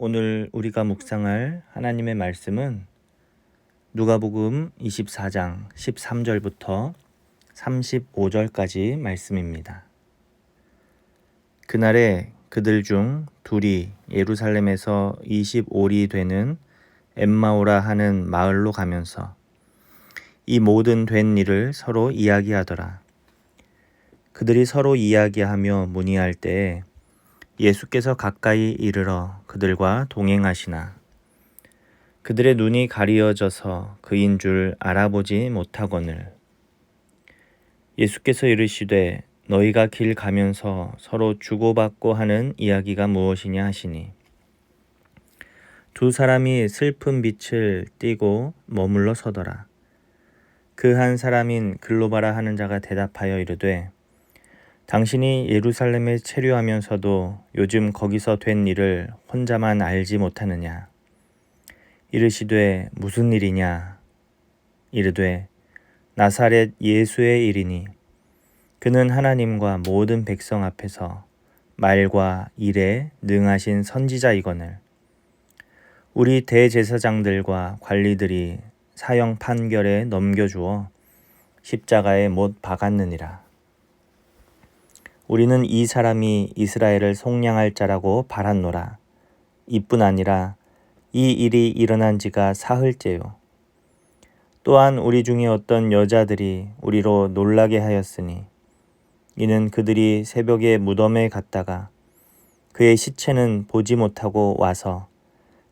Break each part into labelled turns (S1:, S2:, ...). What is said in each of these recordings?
S1: 오늘 우리가 묵상할 하나님의 말씀은 누가복음 24장 13절부터 35절까지 말씀입니다. 그날에 그들 중 둘이 예루살렘에서 25리 되는 엠마오라 하는 마을로 가면서 이 모든 된 일을 서로 이야기하더라. 그들이 서로 이야기하며 문의할 때에 예수께서 가까이 이르러 그들과 동행하시나 그들의 눈이 가리어져서 그인 줄 알아보지 못하거늘 예수께서 이르시되 너희가 길 가면서 서로 주고받고 하는 이야기가 무엇이냐 하시니 두 사람이 슬픈 빛을 띠고 머물러 서더라. 그 한 사람인 글로바라 하는 자가 대답하여 이르되 당신이 예루살렘에 체류하면서도 요즘 거기서 된 일을 혼자만 알지 못하느냐? 이르시되 무슨 일이냐? 이르되 나사렛 예수의 일이니 그는 하나님과 모든 백성 앞에서 말과 일에 능하신 선지자이거늘 우리 대제사장들과 관리들이 사형 판결에 넘겨주어 십자가에 못 박았느니라. 우리는 이 사람이 이스라엘을 속량할 자라고 바랐노라. 이뿐 아니라 이 일이 일어난 지가 사흘째요. 또한 우리 중에 어떤 여자들이 우리로 놀라게 하였으니 이는 그들이 새벽에 무덤에 갔다가 그의 시체는 보지 못하고 와서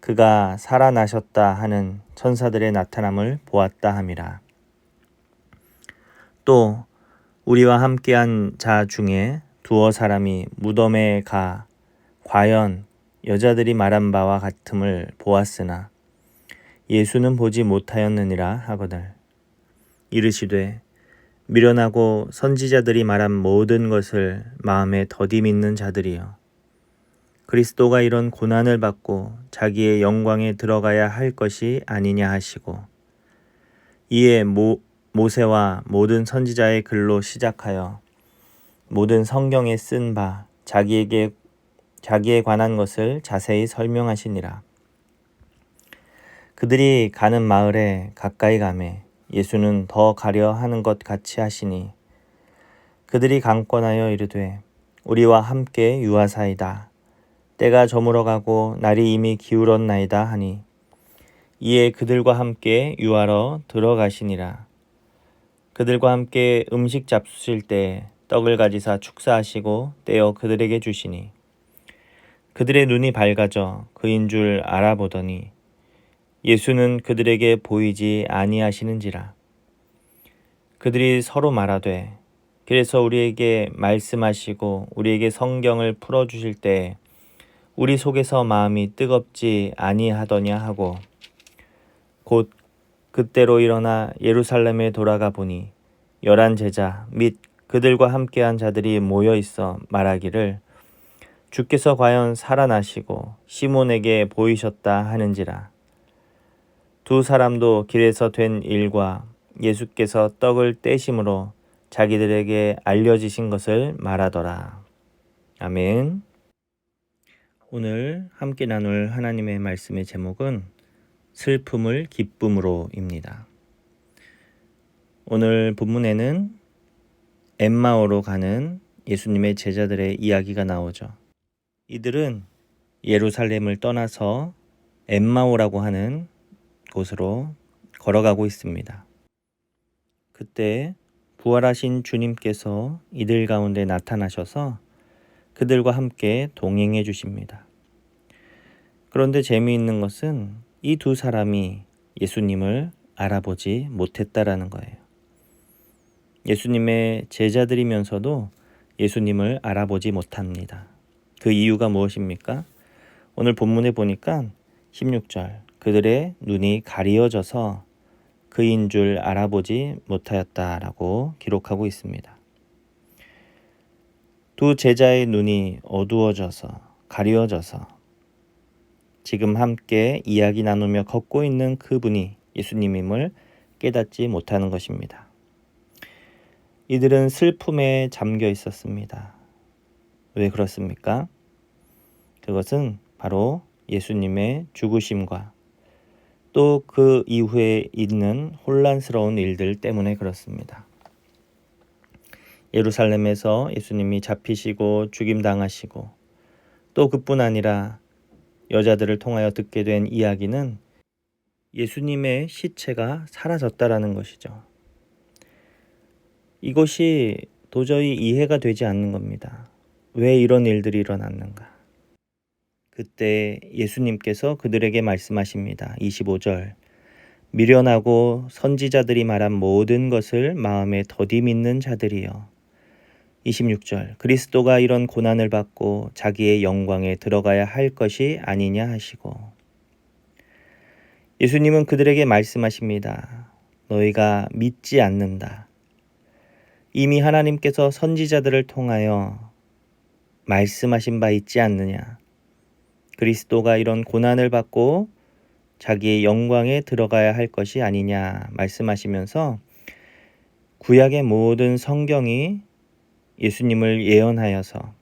S1: 그가 살아나셨다 하는 천사들의 나타남을 보았다 함이라. 또 우리와 함께한 자 중에 두어 사람이 무덤에 가 과연 여자들이 말한 바와 같음을 보았으나 예수는 보지 못하였느니라 하거늘 이르시되 미련하고 선지자들이 말한 모든 것을 마음에 더디 믿는 자들이여 그리스도가 이런 고난을 받고 자기의 영광에 들어가야 할 것이 아니냐 하시고 이에 모세와 모든 선지자의 글로 시작하여 모든 성경에 쓴 바 자기에 관한 것을 자세히 설명하시니라. 그들이 가는 마을에 가까이 가매 예수는 더 가려 하는 것 같이 하시니 그들이 강권하여 이르되 우리와 함께 유하사이다. 때가 저물어 가고 날이 이미 기울었나이다 하니 이에 그들과 함께 유하러 들어가시니라. 그들과 함께 음식 잡수실 때 떡을 가지사 축사하시고 떼어 그들에게 주시니 그들의 눈이 밝아져 그인 줄 알아보더니 예수는 그들에게 보이지 아니하시는지라. 그들이 서로 말하되 그래서 우리에게 말씀하시고 우리에게 성경을 풀어주실 때 우리 속에서 마음이 뜨겁지 아니하더냐 하고 곧 그때로 일어나 예루살렘에 돌아가 보니 11 제자 및 그들과 함께한 자들이 모여 있어 말하기를 주께서 과연 살아나시고 시몬에게 보이셨다 하는지라. 두 사람도 길에서 된 일과 예수께서 떡을 떼심으로 자기들에게 알려지신 것을 말하더라. 아멘. 오늘 함께 나눌 하나님의 말씀의 제목은 슬픔을 기쁨으로입니다. 오늘 본문에는 엠마오로 가는 예수님의 제자들의 이야기가 나오죠. 이들은 예루살렘을 떠나서 엠마오라고 하는 곳으로 걸어가고 있습니다. 그때 부활하신 주님께서 이들 가운데 나타나셔서 그들과 함께 동행해 주십니다. 그런데 재미있는 것은 이 두 사람이 예수님을 알아보지 못했다라는 거예요. 예수님의 제자들이면서도 예수님을 알아보지 못합니다. 그 이유가 무엇입니까? 오늘 본문에 보니까 16절 그들의 눈이 가리어져서 그인 줄 알아보지 못하였다라고 기록하고 있습니다. 두 제자의 눈이 어두워져서 가리어져서 지금 함께 이야기 나누며 걷고 있는 그분이 예수님임을 깨닫지 못하는 것입니다. 이들은 슬픔에 잠겨 있었습니다. 왜 그렇습니까? 그것은 바로 예수님의 죽으심과 또 그 이후에 있는 혼란스러운 일들 때문에 그렇습니다. 예루살렘에서 예수님이 잡히시고 죽임당하시고 또 그뿐 아니라 여자들을 통하여 듣게 된 이야기는 예수님의 시체가 사라졌다라는 것이죠. 이것이 도저히 이해가 되지 않는 겁니다. 왜 이런 일들이 일어났는가? 그때 예수님께서 그들에게 말씀하십니다. 25절. 미련하고 선지자들이 말한 모든 것을 마음에 더디 믿는 자들이여. 26절. 그리스도가 이런 고난을 받고 자기의 영광에 들어가야 할 것이 아니냐 하시고. 예수님은 그들에게 말씀하십니다. 너희가 믿지 않는다. 이미 하나님께서 선지자들을 통하여 말씀하신 바 있지 않느냐. 그리스도가 이런 고난을 받고 자기의 영광에 들어가야 할 것이 아니냐 말씀하시면서 구약의 모든 성경이 예수님을 예언하여서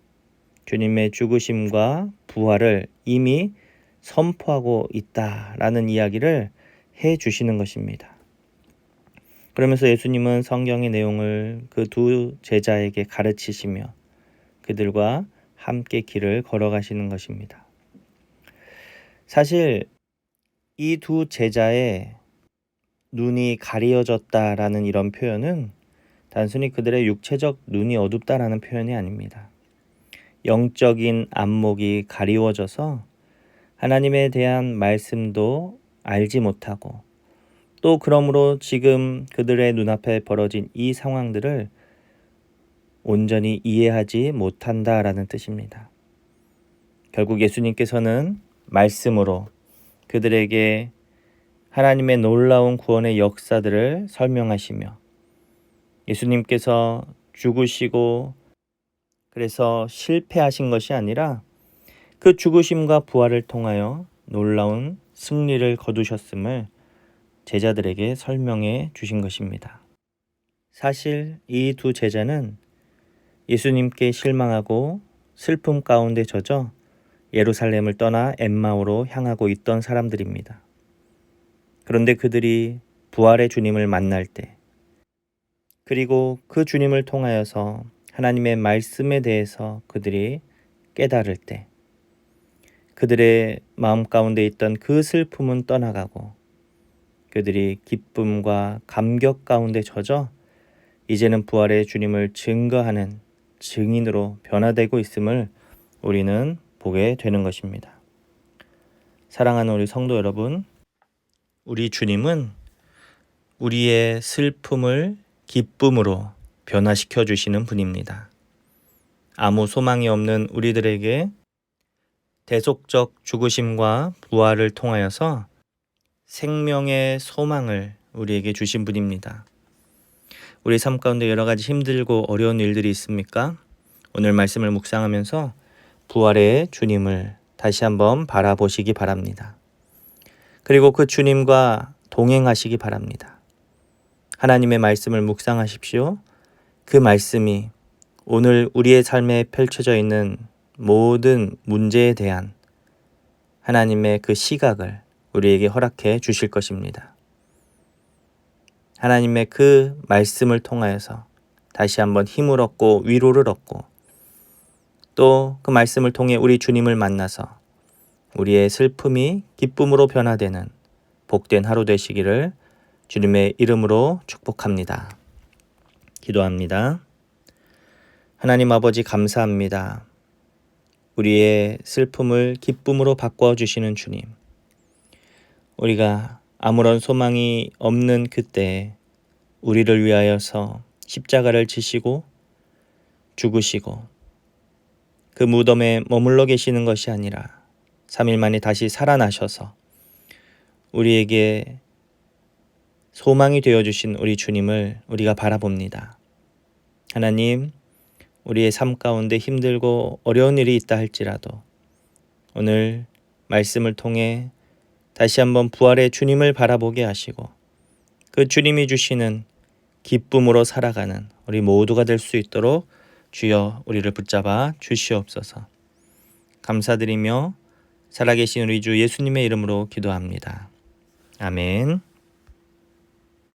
S1: 주님의 죽으심과 부활을 이미 선포하고 있다라는 이야기를 해 주시는 것입니다. 그러면서 예수님은 성경의 내용을 그 두 제자에게 가르치시며 그들과 함께 길을 걸어가시는 것입니다. 사실 이 두 제자의 눈이 가리어졌다라는 이런 표현은 단순히 그들의 육체적 눈이 어둡다라는 표현이 아닙니다. 영적인 안목이 가리워져서 하나님에 대한 말씀도 알지 못하고 또 그러므로 지금 그들의 눈앞에 벌어진 이 상황들을 온전히 이해하지 못한다라는 뜻입니다. 결국 예수님께서는 말씀으로 그들에게 하나님의 놀라운 구원의 역사들을 설명하시며 예수님께서 죽으시고 그래서 실패하신 것이 아니라 그 죽으심과 부활을 통하여 놀라운 승리를 거두셨음을 제자들에게 설명해 주신 것입니다. 사실 이 두 제자는 예수님께 실망하고 슬픔 가운데 젖어 예루살렘을 떠나 엠마오로 향하고 있던 사람들입니다. 그런데 그들이 부활의 주님을 만날 때 그리고 그 주님을 통하여서 하나님의 말씀에 대해서 그들이 깨달을 때 그들의 마음 가운데 있던 그 슬픔은 떠나가고 그들이 기쁨과 감격 가운데 젖어 이제는 부활의 주님을 증거하는 증인으로 변화되고 있음을 우리는 보게 되는 것입니다. 사랑하는 우리 성도 여러분, 우리 주님은 우리의 슬픔을 기쁨으로 변화시켜 주시는 분입니다. 아무 소망이 없는 우리들에게 대속적 죽으심과 부활을 통하여서 생명의 소망을 우리에게 주신 분입니다. 우리 삶 가운데 여러 가지 힘들고 어려운 일들이 있습니까? 오늘 말씀을 묵상하면서 부활의 주님을 다시 한번 바라보시기 바랍니다. 그리고 그 주님과 동행하시기 바랍니다. 하나님의 말씀을 묵상하십시오. 그 말씀이 오늘 우리의 삶에 펼쳐져 있는 모든 문제에 대한 하나님의 그 시각을 우리에게 허락해 주실 것입니다. 하나님의 그 말씀을 통하여서 다시 한번 힘을 얻고 위로를 얻고 또 그 말씀을 통해 우리 주님을 만나서 우리의 슬픔이 기쁨으로 변화되는 복된 하루 되시기를 주님의 이름으로 축복합니다. 기도합니다. 하나님 아버지 감사합니다. 우리의 슬픔을 기쁨으로 바꿔주시는 주님. 우리가 아무런 소망이 없는 그때 우리를 위하여서 십자가를 지시고 죽으시고 그 무덤에 머물러 계시는 것이 아니라 3일 만에 다시 살아나셔서 우리에게 소망이 되어주신 우리 주님을 우리가 바라봅니다. 하나님, 우리의 삶 가운데 힘들고 어려운 일이 있다 할지라도 오늘 말씀을 통해 다시 한번 부활의 주님을 바라보게 하시고 그 주님이 주시는 기쁨으로 살아가는 우리 모두가 될 수 있도록 주여 우리를 붙잡아 주시옵소서. 감사드리며 살아계신 우리 주 예수님의 이름으로 기도합니다. 아멘.